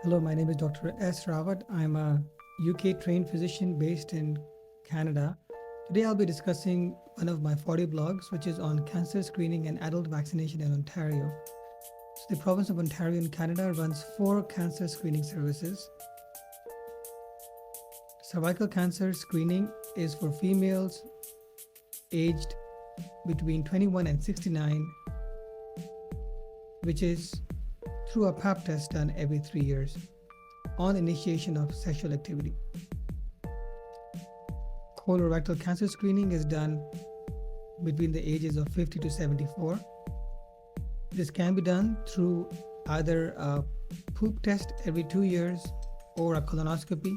Hello, my name is Dr. S. Rawat. I'm a UK trained physician based in Canada. Today I'll be discussing one of my 40 blogs, which is on cancer screening and adult vaccination in Ontario. So the province of Ontario in Canada runs 4 cancer screening services. Cervical cancer screening is for females aged between 21 and 69, which is through a pap test done every 3 years on initiation of sexual activity. Colorectal cancer screening is done between the ages of 50 to 74. This can be done through either a poop test every 2 years or a colonoscopy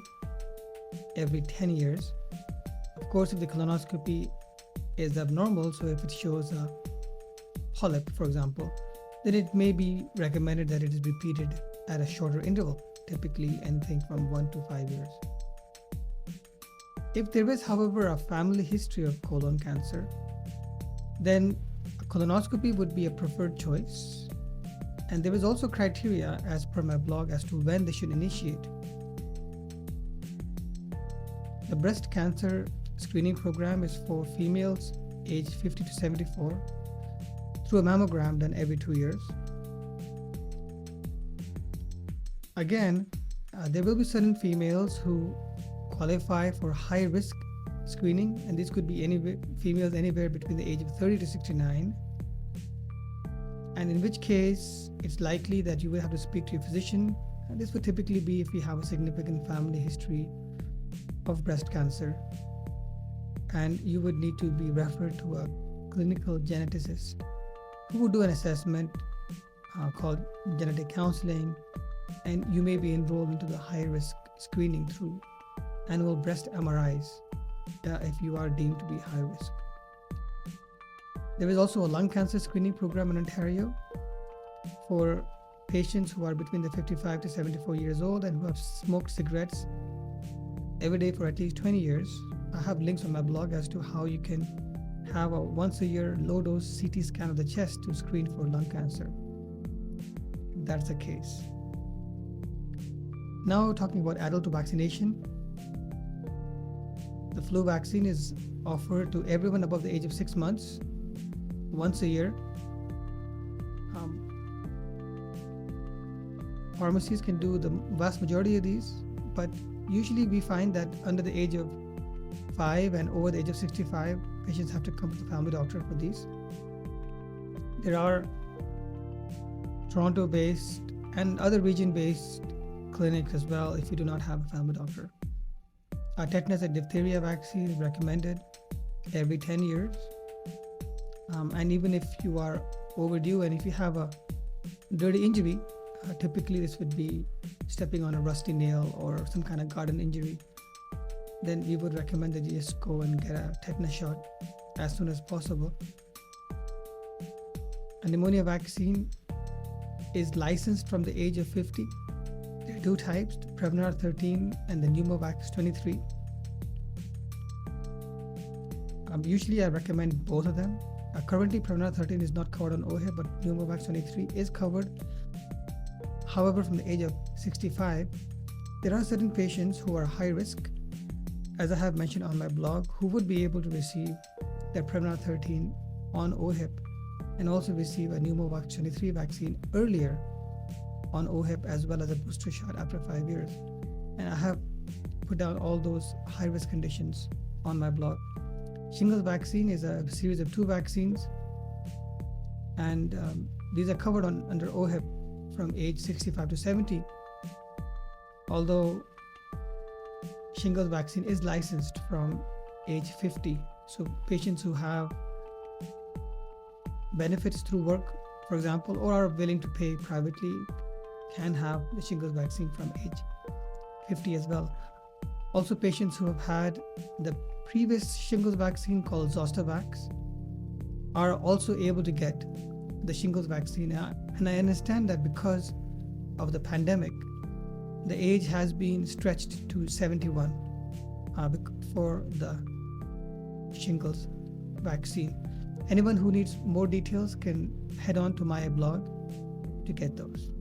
every 10 years. Of course, if the colonoscopy is abnormal, so if it shows a polyp, for example, then it may be recommended that it is repeated at a shorter interval, typically anything from 1 to 5 years. If there is, however, a family history of colon cancer, then a colonoscopy would be a preferred choice. And there is also criteria as per my blog as to when they should initiate. The breast cancer screening program is for females aged 50 to 74 through a mammogram done every 2 years. Again, there will be certain females who qualify for high risk screening, and this could be females anywhere between the age of 30 to 69, and in which case it's likely that you will have to speak to your physician, and this would typically be if you have a significant family history of breast cancer, and you would need to be referred to a clinical geneticist who would do an assessment called genetic counseling, and you may be enrolled into the high risk screening through annual breast MRIs if you are deemed to be high risk. There is also a lung cancer screening program in Ontario for patients who are between the 55 to 74 years old and who have smoked cigarettes every day for at least 20 years. I have links on my blog as to how you can have a once a year low dose CT scan of the chest to screen for lung cancer, if that's the case. Now talking about adult vaccination. The flu vaccine is offered to everyone above the age of 6 months once a year. Pharmacies can do the vast majority of these, but usually we find that under the age of 5 and over the age of 65, patients have to come to the family doctor for these. There are Toronto-based and other region-based clinics as well if you do not have a family doctor. Tetanus and diphtheria vaccine is recommended every 10 years. And even if you are overdue and if you have a dirty injury, typically this would be stepping on a rusty nail or some kind of garden injury, then we would recommend that you just go and get a tetanus shot as soon as possible. An Ammonia Vaccine is licensed from the age of 50. There are 2 types, Prevnar 13 and the Pneumovax 23. Usually I recommend both of them. Currently Prevnar 13 is not covered on OHIP, but Pneumovax 23 is covered. However, from the age of 65, there are certain patients who are high risk, as I have mentioned on my blog, who would be able to receive their Prevnar 13 on OHIP and also receive a Pneumovax 23 vaccine earlier on OHIP as well as a booster shot after 5 years. And I have put down all those high risk conditions on my blog. Shingles Vaccine is a series of 2 vaccines, and these are covered under OHIP from age 65 to 70. Although Shingles Vaccine is licensed from age 50, so patients who have benefits through work, for example, or are willing to pay privately can have the Shingles Vaccine from age 50 as well. Also, patients who have had the previous Shingles Vaccine called Zostavax are also able to get the Shingles Vaccine. And I understand that because of the pandemic, the age has been stretched to 71 for the Shingles Vaccine. Anyone who needs more details can head on to my blog to get those.